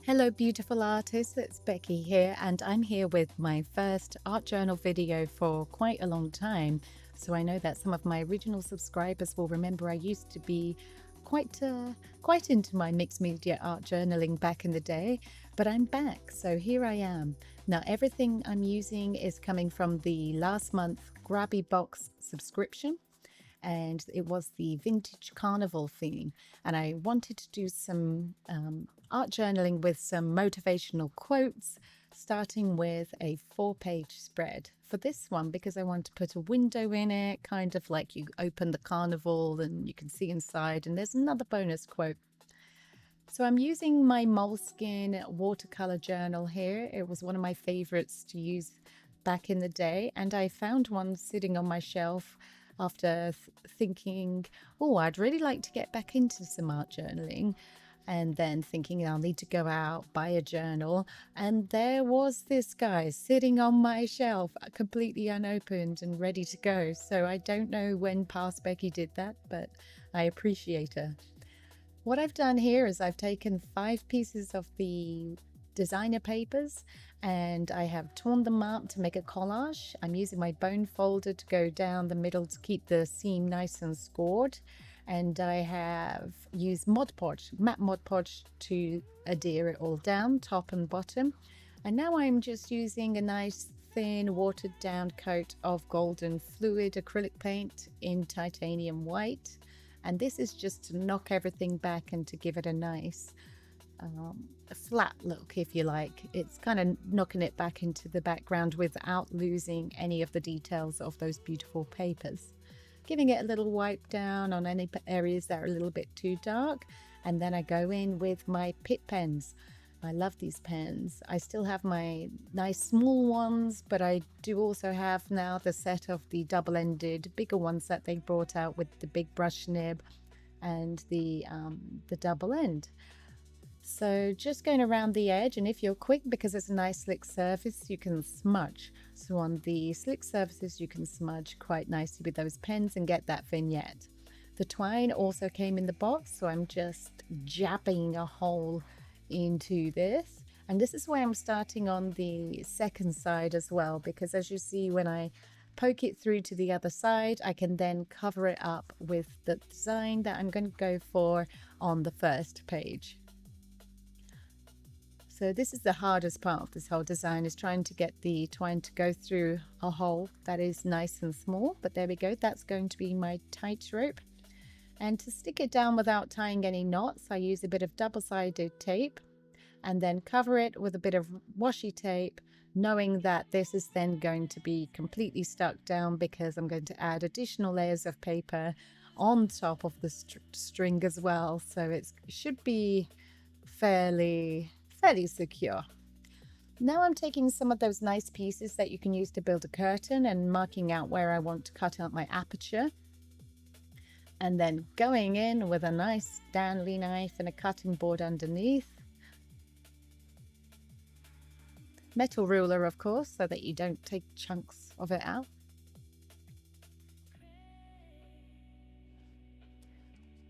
Hello, beautiful artists. It's Becky here, and I'm here with my first art journal video for quite a long time. So I know that some of my original subscribers will remember I used to be quite into my mixed media art journaling back in the day, but I'm back. So here I am. Now everything I'm using is coming from the last month Grabie box subscription, and it was the vintage carnival theme, and I wanted to do some art journaling with some motivational quotes, starting with a 4-page spread for this one because I want to put a window in it, kind of like you open the carnival and you can see inside, and there's another bonus quote. So I'm using my Moleskine watercolor journal here. It was one of my favorites to use back in the day, and I found one sitting on my shelf after thinking, oh, I'd really like to get back into some art journaling, and then thinking I'll need to go out, buy a journal, and there was this guy sitting on my shelf, completely unopened and ready to go. So I don't know when past Becky did that, but I appreciate her. What I've done here is I've taken 5 pieces of the designer papers and I have torn them up to make a collage. I'm using my bone folder to go down the middle to keep the seam nice and scored, and I have used matte Mod Podge to adhere it all down, top and bottom. And now I'm just using a nice thin watered down coat of golden fluid acrylic paint in titanium white, and this is just to knock everything back and to give it a nice flat look, if you like. It's kind of knocking it back into the background without losing any of the details of those beautiful papers. Giving it a little wipe down on any areas that are a little bit too dark, and then I go in with my Pitt pens. I love these pens. I still have my nice small ones, but I do also have now the set of the double-ended bigger ones that they brought out with the big brush nib and the double end. So just going around the edge, and if you're quick, because it's a nice slick surface, you can smudge. So on the slick surfaces you can smudge quite nicely with those pens and get that vignette. The twine also came in the box, so I'm just jabbing a hole into this, and this is where I'm starting on the second side as well, because as you see, when I poke it through to the other side, I can then cover it up with the design that I'm going to go for on the first page. So this is the hardest part of this whole design, is trying to get the twine to go through a hole that is nice and small. But there we go, that's going to be my tightrope. And to stick it down without tying any knots, I use a bit of double-sided tape and then cover it with a bit of washi tape, knowing that this is then going to be completely stuck down because I'm going to add additional layers of paper on top of the string as well. So it should be fairly secure. Now I'm taking some of those nice pieces that you can use to build a curtain and marking out where I want to cut out my aperture, and then going in with a nice Stanley knife and a cutting board underneath. Metal ruler, of course, so that you don't take chunks of it out.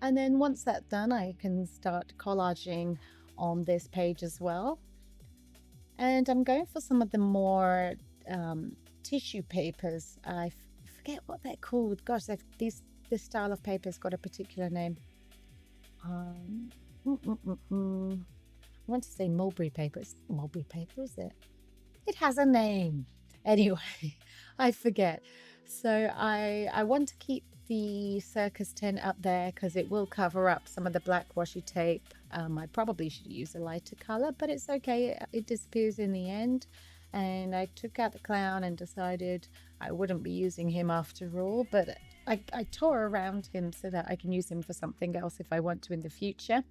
And then once that's done, I can start collaging on this page as well. And I'm going for some of the more tissue papers. I forget what they're called. Gosh, this style of paper has got a particular name. I want to say mulberry paper. It's mulberry paper, is it? It has a name. Anyway, I forget. So I want to keep the circus tent up there because it will cover up some of the black washi tape. I probably should use a lighter color, but it's okay. It disappears in the end. And I took out the clown and decided I wouldn't be using him after all, but I tore around him so that I can use him for something else if I want to in the future.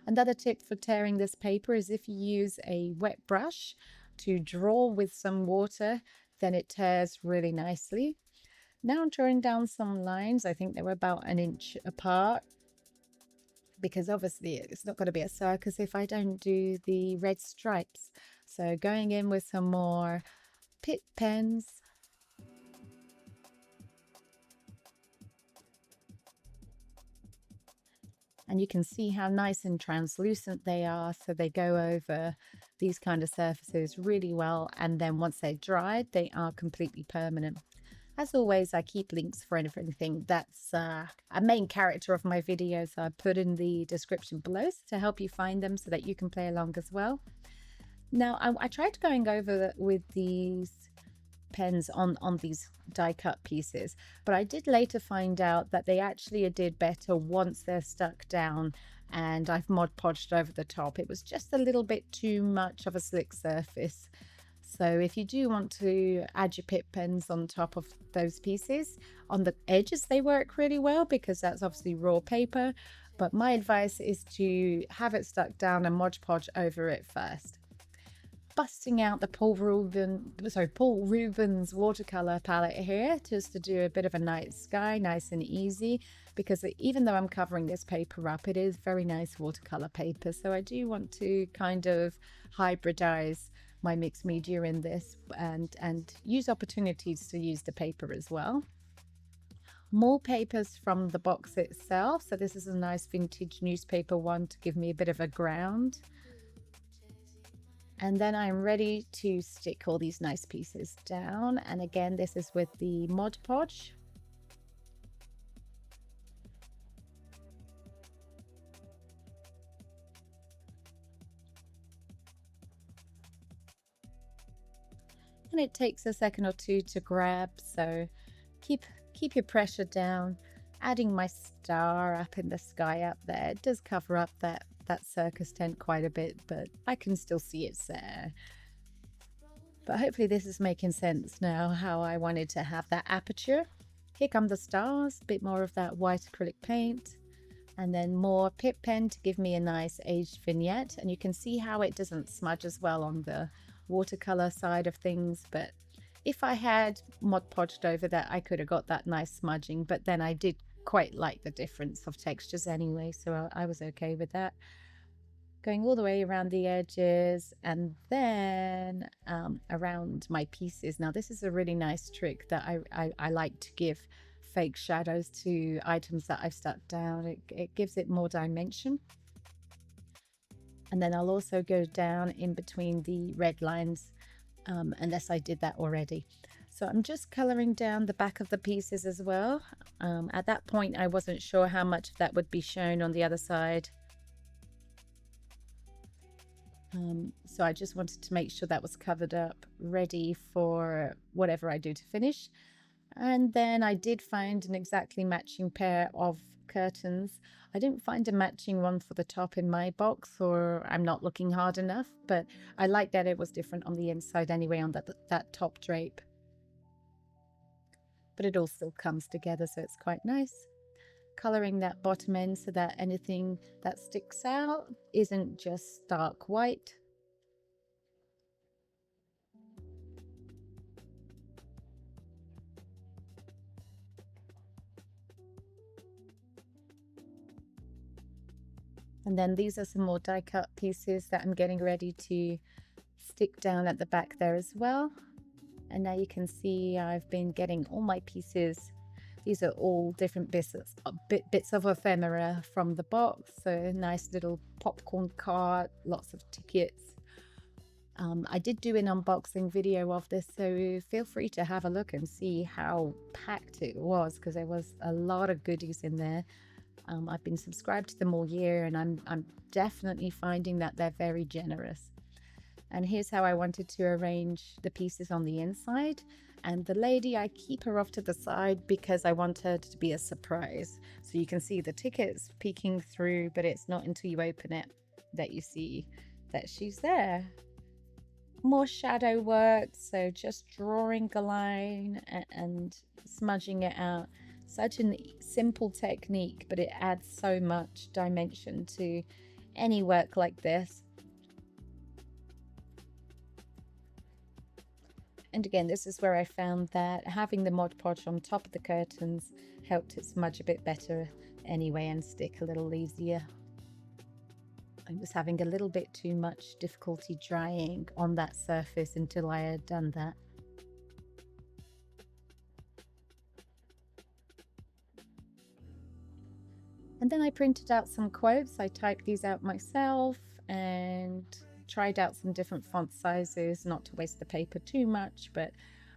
Another tip for tearing this paper is if you use a wet brush to draw with some water, then it tears really nicely. Now I'm drawing down some lines. I think they were about an inch apart, because obviously it's not going to be a circus if I don't do the red stripes. So going in with some more Pitt pens. And you can see how nice and translucent they are. So they go over these kind of surfaces really well. And then once they're dried, they are completely permanent. As always, I keep links for anything that's a main character of my videos. I put in the description below to help you find them so that you can play along as well. Now, I tried going over with these pens on these die cut pieces, but I did later find out that they actually did better once they're stuck down and I've Mod Podged over the top. It was just a little bit too much of a slick surface. So if you do want to add your pip pens on top of those pieces, on the edges they work really well because that's obviously raw paper, but my advice is to have it stuck down and Mod Podge over it first. Busting out the Paul Rubens watercolor palette here just to do a bit of a night sky, nice and easy, because even though I'm covering this paper up, it is very nice watercolor paper. So I do want to kind of hybridize my mixed media in this and use opportunities to use the paper as well. More papers from the box itself. So this is a nice vintage newspaper one to give me a bit of a ground. And then I'm ready to stick all these nice pieces down. And again, this is with the Mod Podge. And it takes a second or two to grab, so keep your pressure down. Adding my star up in the sky up there, it does cover up that circus tent quite a bit, but I can still see it's there. But hopefully this is making sense now, how I wanted to have that aperture. Here come the stars, a bit more of that white acrylic paint, and then more pip pen to give me a nice aged vignette. And you can see how it doesn't smudge as well on the watercolor side of things, but if I had Mod Podged over that, I could have got that nice smudging, but then I did quite like the difference of textures anyway, so I was okay with that. Going all the way around the edges and then around my pieces. Now this is a really nice trick that I like to give fake shadows to items that I've stuck down. It gives it more dimension. And then I'll also go down in between the red lines, unless I did that already. So I'm just coloring down the back of the pieces as well. At that point, I wasn't sure how much of that would be shown on the other side. So I just wanted to make sure that was covered up, ready for whatever I do to finish. And then I did find an exactly matching pair of curtains. I didn't find a matching one for the top in my box, or I'm not looking hard enough, but I like that it was different on the inside anyway on that top drape. But it all still comes together, so it's quite nice. Coloring that bottom end so that anything that sticks out isn't just stark white. And then these are some more die cut pieces that I'm getting ready to stick down at the back there as well. And now you can see I've been getting all my pieces. These are all different bits of ephemera from the box. So a nice little popcorn cart, lots of tickets. I did do an unboxing video of this, so feel free to have a look and see how packed it was, because there was a lot of goodies in there. I've been subscribed to them all year, and I'm definitely finding that they're very generous. And here's how I wanted to arrange the pieces on the inside. And the lady, I keep her off to the side because I want her to be a surprise. So you can see the tickets peeking through, but it's not until you open it that you see that she's there. More shadow work, so just drawing a line and smudging it out. Such a simple technique, but it adds so much dimension to any work like this. And again, this is where I found that having the Mod Podge on top of the curtains helped it smudge a bit better anyway and stick a little easier. I was having a little bit too much difficulty drying on that surface until I had done that. And then I printed out some quotes. I typed these out myself and tried out some different font sizes, not to waste the paper too much, but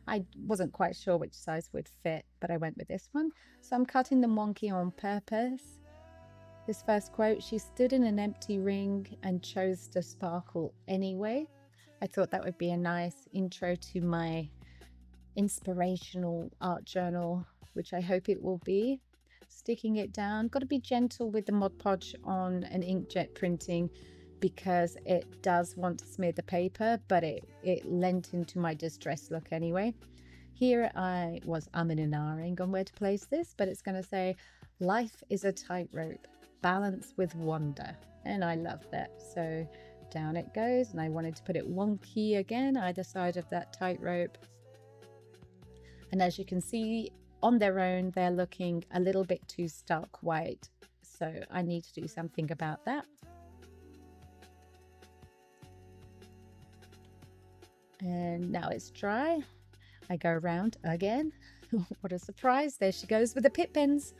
I wasn't quite sure which size would fit, but I went with this one. So I'm cutting them wonky on purpose. This first quote, she stood in an empty ring and chose to sparkle anyway. I thought that would be a nice intro to my inspirational art journal, which I hope it will be. Sticking it down, got to be gentle with the Mod Podge on an inkjet printing because it does want to smear the paper, but it lent into my distress look anyway. Here I was umming and ahhing on where to place this, but it's going to say, life is a tightrope, balance with wonder. And I love that. So down it goes, and I wanted to put it wonky again, either side of that tightrope. And as you can see, on their own, they're looking a little bit too stark white. So I need to do something about that. And now it's dry. I go around again. What a surprise. There she goes with the pit pens.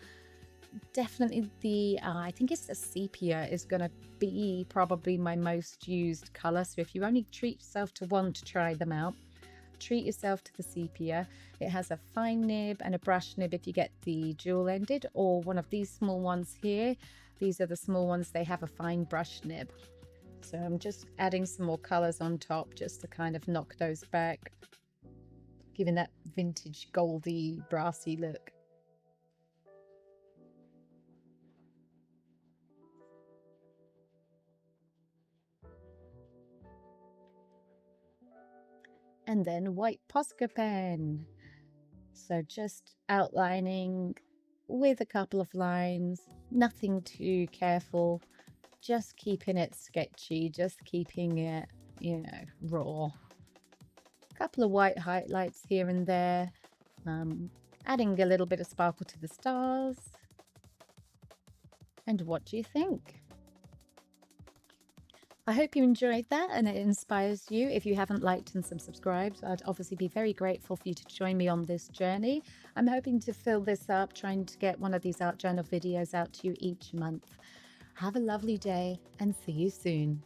Definitely the, I think it's the sepia is going to be probably my most used color. So if you only treat yourself to one to try them out, treat yourself to the sepia. It has a fine nib and a brush nib if you get the dual ended, or one of these small ones here. These are the small ones, they have a fine brush nib. So I'm just adding some more colors on top just to kind of knock those back, giving that vintage goldy brassy look. And then white Posca pen. So just outlining with a couple of lines, nothing too careful, just keeping it sketchy, just keeping it, you know, raw. A couple of white highlights here and there, adding a little bit of sparkle to the stars. And what do you think? I hope you enjoyed that and it inspires you. If you haven't liked and subscribed, I'd obviously be very grateful for you to join me on this journey. I'm hoping to fill this up, trying to get one of these art journal videos out to you each month. Have a lovely day and see you soon.